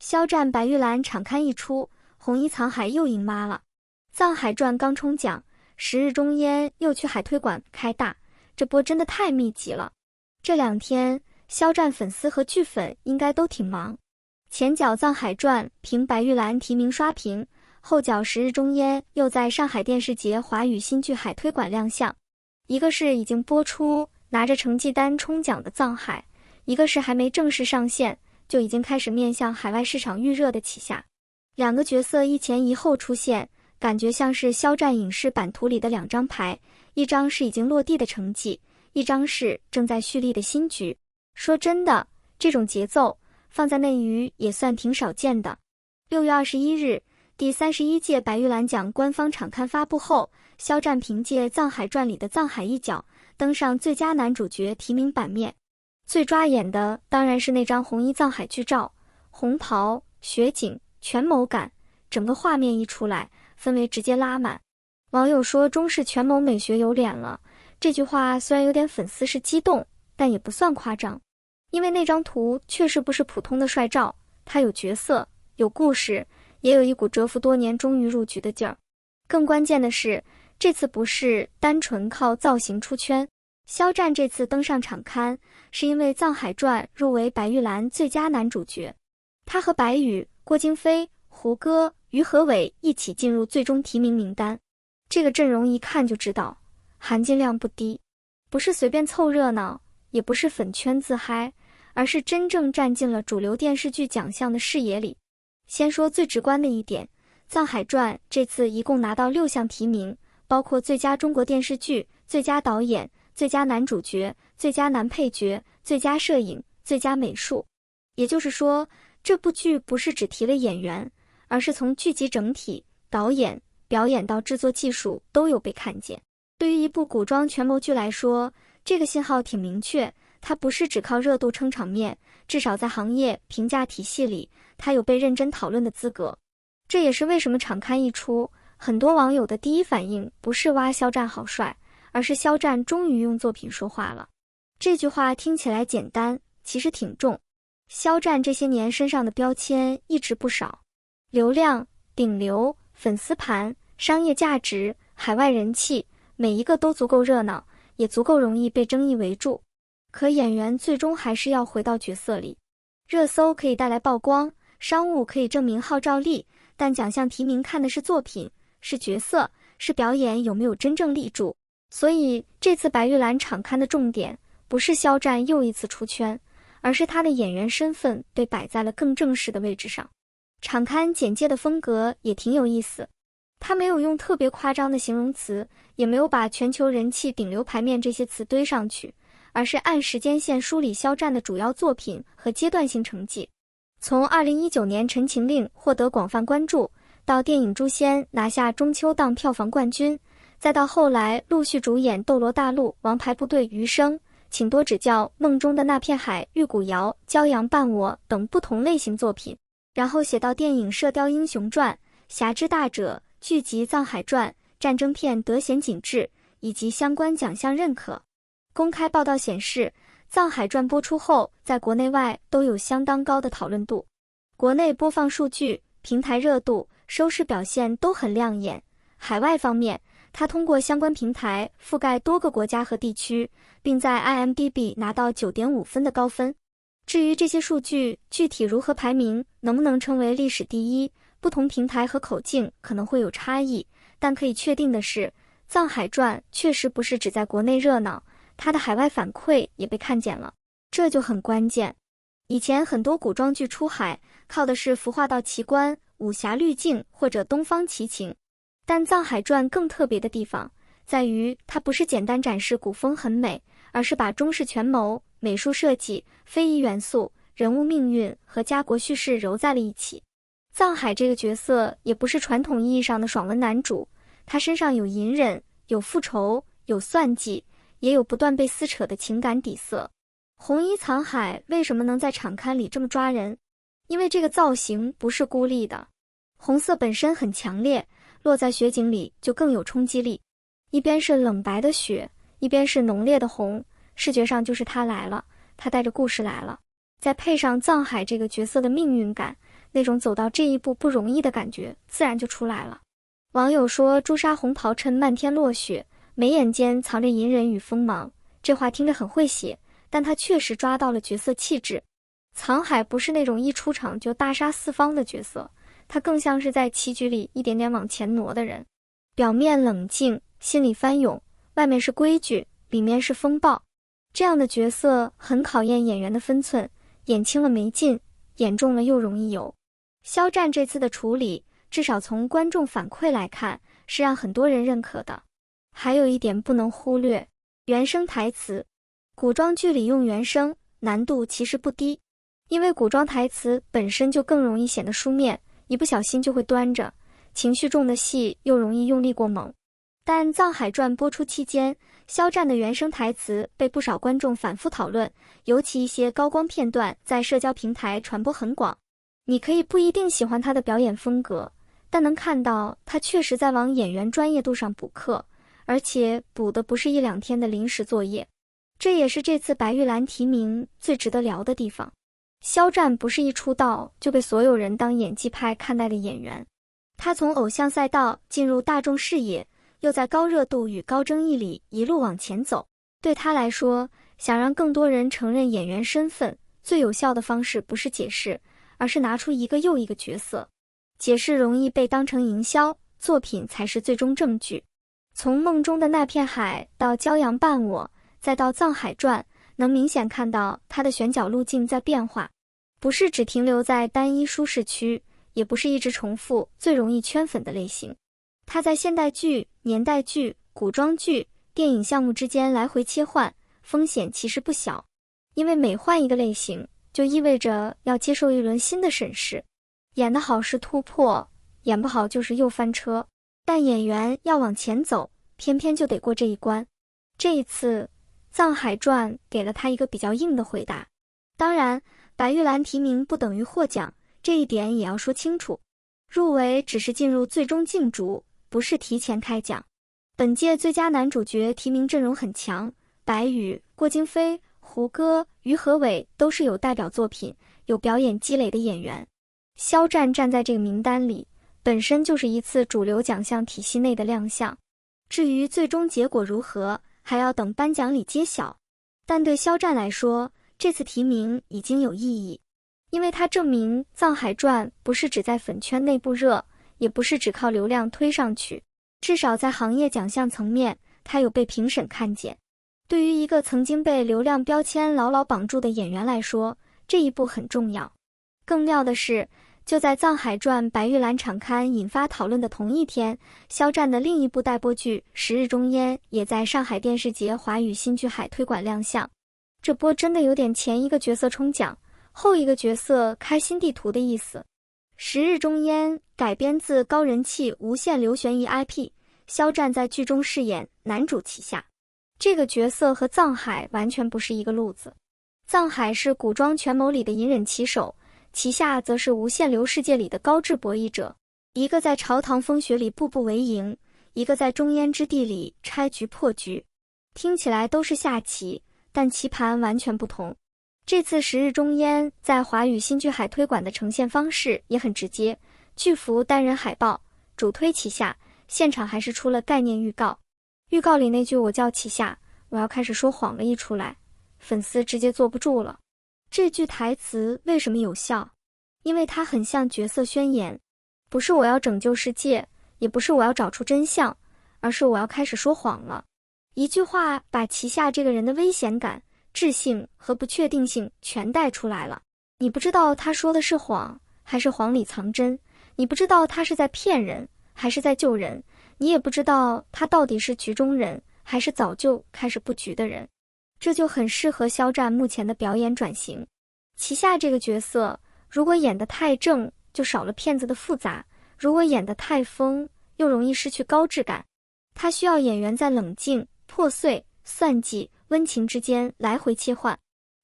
肖战白玉兰场刊一出，红衣藏海又赢妈了。藏海传刚冲奖，10日中烟又去海推馆开大，这波真的太密集了。这2天，肖战粉丝和剧粉应该都挺忙。前脚藏海传凭白玉兰提名刷屏，后脚10日中烟又在上海电视节华语新剧海推馆亮相。一个是已经播出拿着成绩单冲奖的藏海，一个是还没正式上线就已经开始面向海外市场预热的旗下。2个角色一前一后出现，感觉像是肖战影视版图里的2张牌，一张是已经落地的成绩，一张是正在蓄力的新局。说真的，这种节奏放在内娱也算挺少见的。6月21日，第31届白玉兰奖官方场刊发布后，肖战凭借《藏海传》里的藏海一角登上最佳男主角提名版面。最抓眼的当然是那张红衣藏海剧照，红袍、雪景、权谋感，整个画面一出来，氛围直接拉满。网友说中式权谋美学有脸了，这句话虽然有点粉丝是激动，但也不算夸张。因为那张图确实不是普通的帅照，它有角色，有故事，也有一股蛰伏多年终于入局的劲儿。更关键的是，这次不是单纯靠造型出圈，肖战这次登上场刊，是因为《藏海传》入围白玉兰最佳男主角，他和白宇、郭京飞、胡歌、于和伟一起进入最终提名名单。这个阵容一看就知道，含金量不低，不是随便凑热闹，也不是粉圈自嗨，而是真正站进了主流电视剧奖项的视野里。先说最直观的一点，《藏海传》这次一共拿到6项提名，包括最佳中国电视剧、最佳导演、最佳男主角、最佳男配角、最佳摄影、最佳美术。也就是说，这部剧不是只提了演员，而是从剧集整体、导演、表演到制作技术都有被看见。对于一部古装权谋剧来说，这个信号挺明确，它不是只靠热度撑场面，至少在行业评价体系里，它有被认真讨论的资格。这也是为什么场刊一出，很多网友的第一反应不是挖肖战好帅，而是肖战终于用作品说话了。这句话听起来简单，其实挺重。肖战这些年身上的标签一直不少，流量、顶流、粉丝盘、商业价值、海外人气，每一个都足够热闹，也足够容易被争议围住。可演员最终还是要回到角色里。热搜可以带来曝光，商务可以证明号召力，但奖项提名看的是作品，是角色，是表演有没有真正立住。所以这次白玉兰场刊的重点不是肖战又一次出圈，而是他的演员身份被摆在了更正式的位置上。场刊简介的风格也挺有意思，他没有用特别夸张的形容词，也没有把全球人气顶流牌面这些词堆上去，而是按时间线梳理肖战的主要作品和阶段性成绩。从2019年《陈情令》获得广泛关注，到电影《诛仙》拿下中秋档票房冠军，再到后来陆续主演《斗罗大陆》《王牌部队》《余生》《请多指教》《梦中的那片海》《玉骨遥》《骄阳伴我》等不同类型作品，然后写到电影《射雕英雄传》《侠之大者》剧集《藏海传》战争片《德贤景致》以及相关奖项认可。公开报道显示，《藏海传》播出后，在国内外都有相当高的讨论度，国内播放数据、平台热度、收视表现都很亮眼。海外方面，它通过相关平台覆盖多个国家和地区，并在 IMDB 拿到 9.5 分的高分。至于这些数据具体如何排名，能不能成为历史第一，不同平台和口径可能会有差异，但可以确定的是，《藏海传》确实不是只在国内热闹，它的海外反馈也被看见了，这就很关键。以前很多古装剧出海，靠的是服化道奇观、武侠滤镜或者东方奇情，但《藏海传》更特别的地方在于，它不是简单展示古风很美，而是把中式权谋、美术设计、非遗元素、人物命运和家国叙事揉在了一起。藏海这个角色也不是传统意义上的爽文男主，他身上有隐忍，有复仇，有算计，也有不断被撕扯的情感底色。红衣藏海为什么能在场刊里这么抓人？因为这个造型不是孤立的，红色本身很强烈，落在雪景里就更有冲击力。一边是冷白的雪，一边是浓烈的红，视觉上就是他来了，他带着故事来了。再配上藏海这个角色的命运感，那种走到这一步不容易的感觉自然就出来了。网友说朱砂红袍衬漫天落雪，眉眼间藏着隐忍与锋芒，这话听着很会写，但他确实抓到了角色气质。沧海不是那种一出场就大杀四方的角色，他更像是在棋局里一点点往前挪的人，表面冷静，心里翻涌，外面是规矩，里面是风暴。这样的角色很考验演员的分寸，演轻了没劲，演重了又容易油。肖战这次的处理，至少从观众反馈来看，是让很多人认可的。还有一点不能忽略，原声台词。古装剧里用原声，难度其实不低，因为古装台词本身就更容易显得书面，一不小心就会端着，情绪重的戏又容易用力过猛。但《藏海传》播出期间，肖战的原声台词被不少观众反复讨论，尤其一些高光片段在社交平台传播很广。你可以不一定喜欢他的表演风格，但能看到他确实在往演员专业度上补课，而且补的不是一两天的临时作业。这也是这次白玉兰提名最值得聊的地方。肖战不是一出道就被所有人当演技派看待的演员，他从偶像赛道进入大众视野，又在高热度与高争议里一路往前走。对他来说，想让更多人承认演员身份，最有效的方式不是解释，而是拿出一个又一个角色。解释容易被当成营销，作品才是最终证据。从梦中的那片海到骄阳伴我，再到藏海传，能明显看到他的选角路径在变化，不是只停留在单一舒适区，也不是一直重复最容易圈粉的类型。他在现代剧、年代剧、古装剧、电影项目之间来回切换，风险其实不小，因为每换一个类型，就意味着要接受一轮新的审视。演得好是突破，演不好就是又翻车，但演员要往前走，偏偏就得过这一关。这一次藏海传给了他一个比较硬的回答。当然，白玉兰提名不等于获奖，这一点也要说清楚。入围只是进入最终竞逐，不是提前开奖。本届最佳男主角提名阵容很强，白宇、郭京飞、胡歌、于和伟都是有代表作品、有表演积累的演员。肖战站在这个名单里，本身就是一次主流奖项体系内的亮相。至于最终结果如何，还要等颁奖礼揭晓。但对肖战来说，这次提名已经有意义，因为他证明《藏海传》不是只在粉圈内部热，也不是只靠流量推上去，至少在行业奖项层面，他有被评审看见。对于一个曾经被流量标签牢牢绑住的演员来说，这一步很重要。更妙的是，就在《藏海传》白玉兰场刊引发讨论的同一天，肖战的另一部待播剧《十日终焉》也在上海电视节华语新剧海推馆亮相。这波真的有点前一个角色冲奖，后一个角色开新地图的意思。《十日终焉》改编自高人气无限流悬疑 IP， 肖战在剧中饰演男主旗下，这个角色和藏海完全不是一个路子。藏海是古装权谋里的隐忍棋手，旗下则是无限流世界里的高智博弈者，一个在朝堂风雪里步步为营，一个在中焉之地里拆局破局。听起来都是下棋，但棋盘完全不同。这次《十日终焉》在华语新剧海推馆的呈现方式也很直接，剧服单人海报，主推旗下，现场还是出了概念预告。预告里那句我叫旗下，我要开始说谎了一出来，粉丝直接坐不住了。这句台词为什么有效？因为它很像角色宣言，不是我要拯救世界，也不是我要找出真相，而是我要开始说谎了。一句话把旗下这个人的危险感、智性和不确定性全带出来了。你不知道他说的是谎，还是谎里藏真；你不知道他是在骗人，还是在救人；你也不知道他到底是局中人，还是早就开始布局的人。这就很适合肖战目前的表演转型。旗下这个角色，如果演得太正，就少了骗子的复杂；如果演得太疯，又容易失去高质感。他需要演员在冷静、破碎、算计、温情之间来回切换。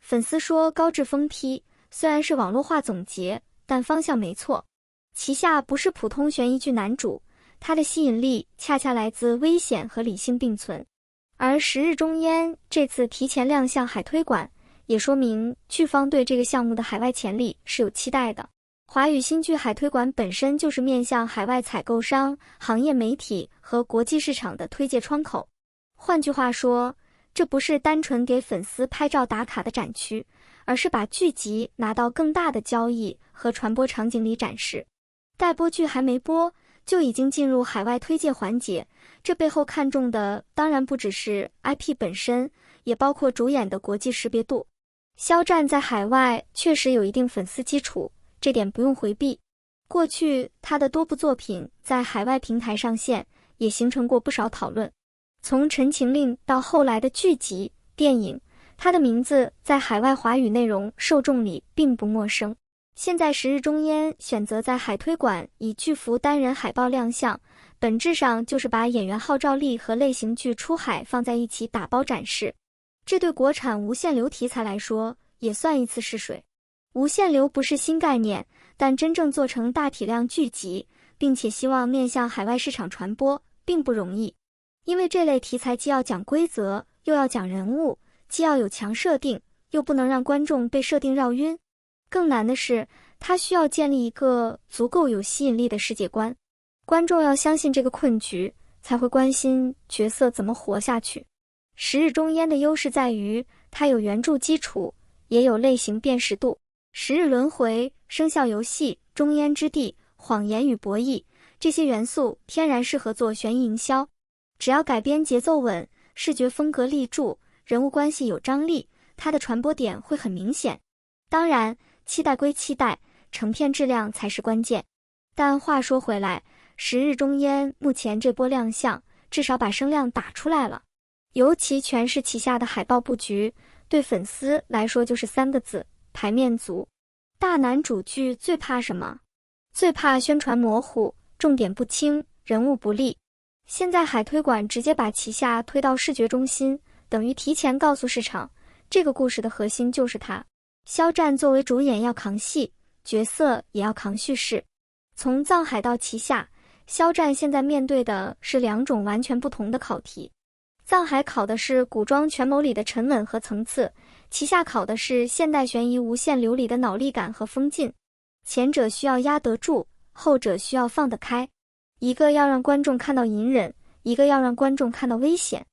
粉丝说高质疯批，虽然是网络化总结，但方向没错。旗下不是普通悬疑剧男主，他的吸引力恰恰来自危险和理性并存。而《十日终焉》这次提前亮相海推馆，也说明剧方对这个项目的海外潜力是有期待的。华语新剧海推广本身就是面向海外采购商、行业媒体和国际市场的推介窗口。换句话说，这不是单纯给粉丝拍照打卡的展区，而是把剧集拿到更大的交易和传播场景里展示。待播剧还没播，就已经进入海外推介环节，这背后看重的当然不只是 IP 本身，也包括主演的国际识别度。肖战在海外确实有一定粉丝基础，这点不用回避。过去他的多部作品在海外平台上线，也形成过不少讨论。从《陈情令》到后来的剧集、电影，他的名字在海外华语内容受众里并不陌生。现在时日中烟选择在海推馆以巨幅单人海报亮相，本质上就是把演员号召力和类型剧出海放在一起打包展示。这对国产无限流题材来说也算一次试水。无限流不是新概念，但真正做成大体量剧集，并且希望面向海外市场传播，并不容易。因为这类题材既要讲规则，又要讲人物，既要有强设定，又不能让观众被设定绕晕。更难的是，它需要建立一个足够有吸引力的世界观，观众要相信这个困局，才会关心角色怎么活下去。时日中烟的优势在于，它有原著基础，也有类型辨识度。时日轮回、生肖游戏、中烟之地、谎言与博弈，这些元素天然适合做悬疑营销。只要改编节奏稳，视觉风格立住，人物关系有张力，它的传播点会很明显。当然，期待归期待，成片质量才是关键。但话说回来，时日中烟目前这波亮相，至少把声量打出来了。尤其全是旗下的海报布局，对粉丝来说就是3个字：牌面足。大男主剧最怕什么？最怕宣传模糊，重点不清，人物不立。现在海推馆直接把旗下推到视觉中心，等于提前告诉市场，这个故事的核心就是他。肖战作为主演要扛戏，角色也要扛叙事。从藏海到旗下，肖战现在面对的是2种完全不同的考题。藏海考的是古装权谋里的沉稳和层次，旗下考的是现代悬疑无限流里的脑力感和风劲。前者需要压得住，后者需要放得开。一个要让观众看到隐忍，一个要让观众看到危险。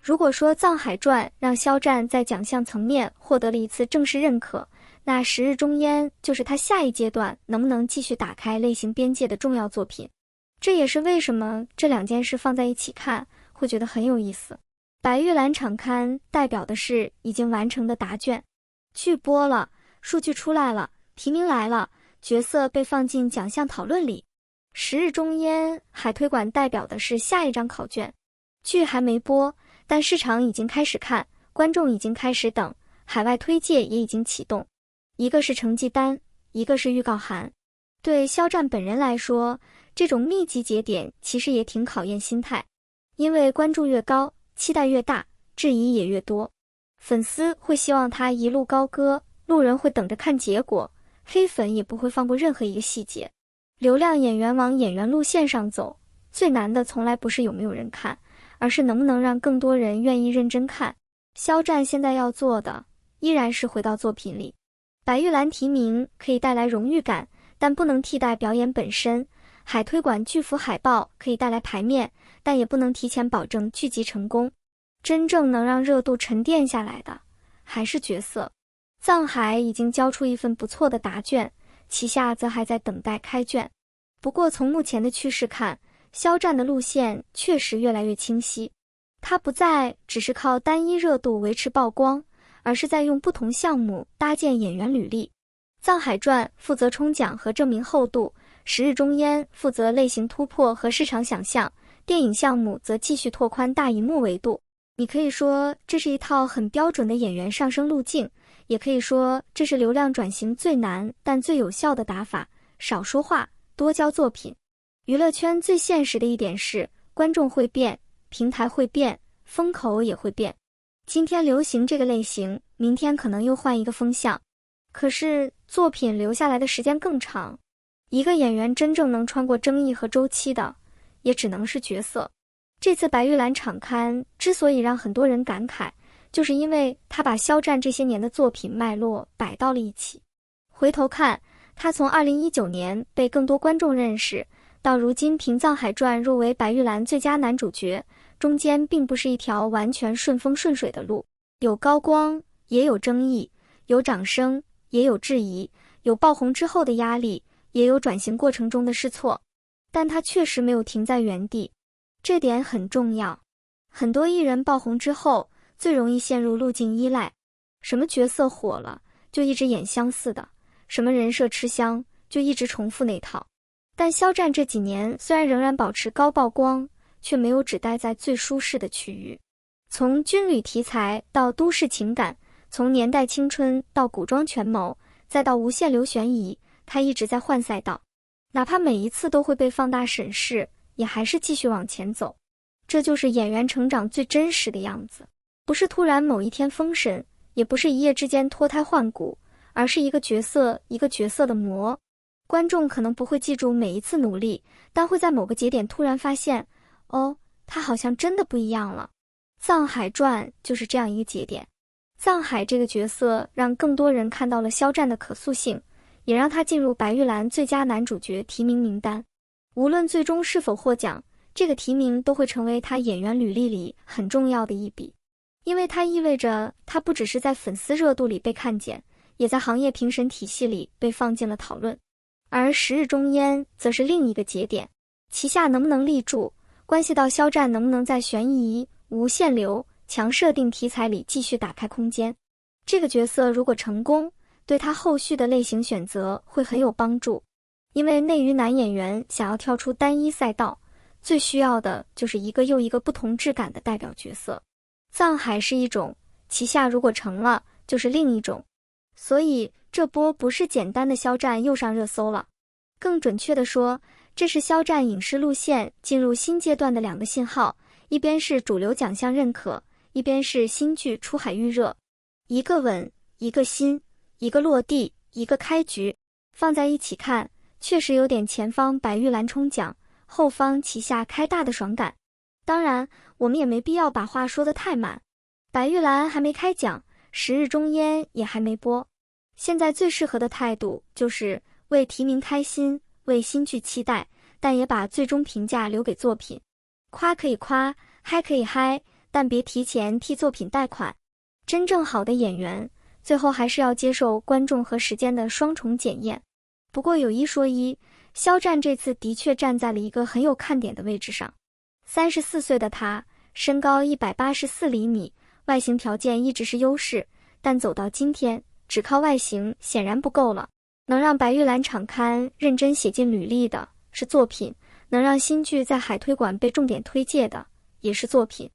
如果说《藏海传》让肖战在奖项层面获得了一次正式认可，那《时日中烟》就是他下一阶段能不能继续打开类型边界的重要作品。这也是为什么这2件事放在一起看，会觉得很有意思。白玉兰场刊代表的是已经完成的答卷，剧播了，数据出来了，提名来了，角色被放进奖项讨论里。时日中烟海推馆代表的是下一张考卷，剧还没播，但市场已经开始看，观众已经开始等，海外推介也已经启动。一个是成绩单，一个是预告函。对肖战本人来说，这种密集节点其实也挺考验心态，因为关注越高，期待越大，质疑也越多。粉丝会希望他一路高歌，路人会等着看结果，黑粉也不会放过任何一个细节。流量演员往演员路线上走，最难的从来不是有没有人看，而是能不能让更多人愿意认真看。肖战现在要做的依然是回到作品里。白玉兰提名可以带来荣誉感，但不能替代表演本身。海推馆巨幅海报可以带来牌面，但也不能提前保证剧集成功。真正能让热度沉淀下来的还是角色。藏海已经交出一份不错的答卷，旗下则还在等待开卷。不过从目前的趋势看，肖战的路线确实越来越清晰。他不再只是靠单一热度维持曝光，而是在用不同项目搭建演员履历。藏海传负责冲奖和证明厚度，时日中烟负责类型突破和市场想象，电影项目则继续拓宽大荧幕维度。你可以说这是一套很标准的演员上升路径，也可以说这是流量转型最难但最有效的打法，少说话，多交作品。娱乐圈最现实的一点是，观众会变，平台会变，风口也会变。今天流行这个类型，明天可能又换一个风向。可是作品留下来的时间更长，一个演员真正能穿过争议和周期的，也只能是角色。这次白玉兰场刊之所以让很多人感慨，就是因为他把肖战这些年的作品脉络摆到了一起。回头看，他从2019年被更多观众认识，到如今凭《藏海传》入围白玉兰最佳男主角，中间并不是一条完全顺风顺水的路，有高光，也有争议，有掌声，也有质疑，有爆红之后的压力，也有转型过程中的试错。但他确实没有停在原地，这点很重要。很多艺人爆红之后，最容易陷入路径依赖，什么角色火了，就一直演相似的，什么人设吃香，就一直重复那套。但肖战这几年虽然仍然保持高曝光，却没有只待在最舒适的区域。从军旅题材到都市情感，从年代青春到古装权谋，再到无限流悬疑，他一直在换赛道。哪怕每一次都会被放大审视，也还是继续往前走。这就是演员成长最真实的样子，不是突然某一天封神，也不是一夜之间脱胎换骨，而是一个角色一个角色的磨。观众可能不会记住每一次努力，但会在某个节点突然发现，哦，他好像真的不一样了。藏海传就是这样一个节点。藏海这个角色让更多人看到了肖战的可塑性，也让他进入白玉兰最佳男主角提名名单。无论最终是否获奖，这个提名都会成为他演员履历里很重要的一笔，因为它意味着他不只是在粉丝热度里被看见，也在行业评审体系里被放进了讨论。而十日终焉则是另一个节点，旗下能不能立住，关系到肖战能不能在悬疑、无限流、强设定题材里继续打开空间。这个角色如果成功，对他后续的类型选择会很有帮助，因为内娱男演员想要跳出单一赛道，最需要的就是一个又一个不同质感的代表角色。藏海是一种，旗下如果成了，就是另一种。所以这波不是简单的肖战又上热搜了，更准确地说，这是肖战影视路线进入新阶段的两个信号，一边是主流奖项认可，一边是新剧出海预热。一个稳，一个新，一个落地，一个开局，放在一起看，确实有点前方白玉兰冲奖，后方旗下开大的爽感。当然，我们也没必要把话说得太满。白玉兰还没开奖，十日终焉也还没播。现在最适合的态度就是为提名开心，为新剧期待，但也把最终评价留给作品。夸可以夸，嗨可以嗨，但别提前替作品贷款。真正好的演员，最后还是要接受观众和时间的双重检验。不过有一说一，肖战这次的确站在了一个很有看点的位置上。34岁的他，身高184厘米，外形条件一直是优势，但走到今天，只靠外形显然不够了。能让白玉兰场刊认真写进履历的是作品，能让新剧在海推馆被重点推介的也是作品。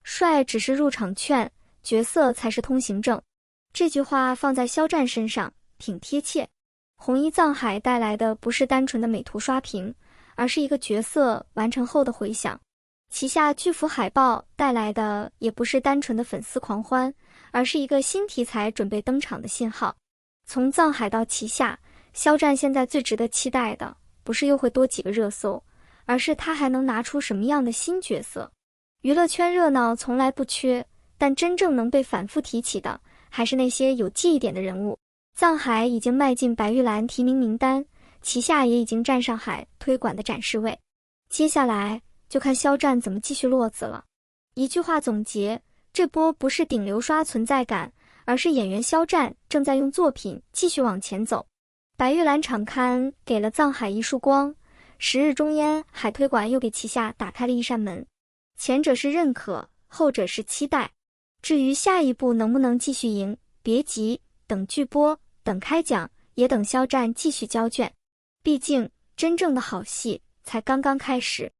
帅只是入场券，角色才是通行证。这句话放在肖战身上挺贴切。红衣藏海带来的不是单纯的美图刷屏，而是一个角色完成后的回响。旗下巨幅海报带来的也不是单纯的粉丝狂欢，而是一个新题材准备登场的信号。从藏海到旗下，肖战现在最值得期待的不是又会多几个热搜，而是他还能拿出什么样的新角色。娱乐圈热闹从来不缺，但真正能被反复提起的还是那些有记忆点的人物。藏海已经迈进白玉兰提名名单，旗下也已经站上海推馆的展示位。接下来就看肖战怎么继续落子了。一句话总结，这波不是顶流刷存在感，而是演员肖战正在用作品继续往前走。白玉兰场刊给了藏海一束光，十日终焉海推馆又给旗下打开了一扇门。前者是认可，后者是期待。至于下一步能不能继续赢，别急，等剧播，等开奖，也等肖战继续交卷。毕竟真正的好戏才刚刚开始。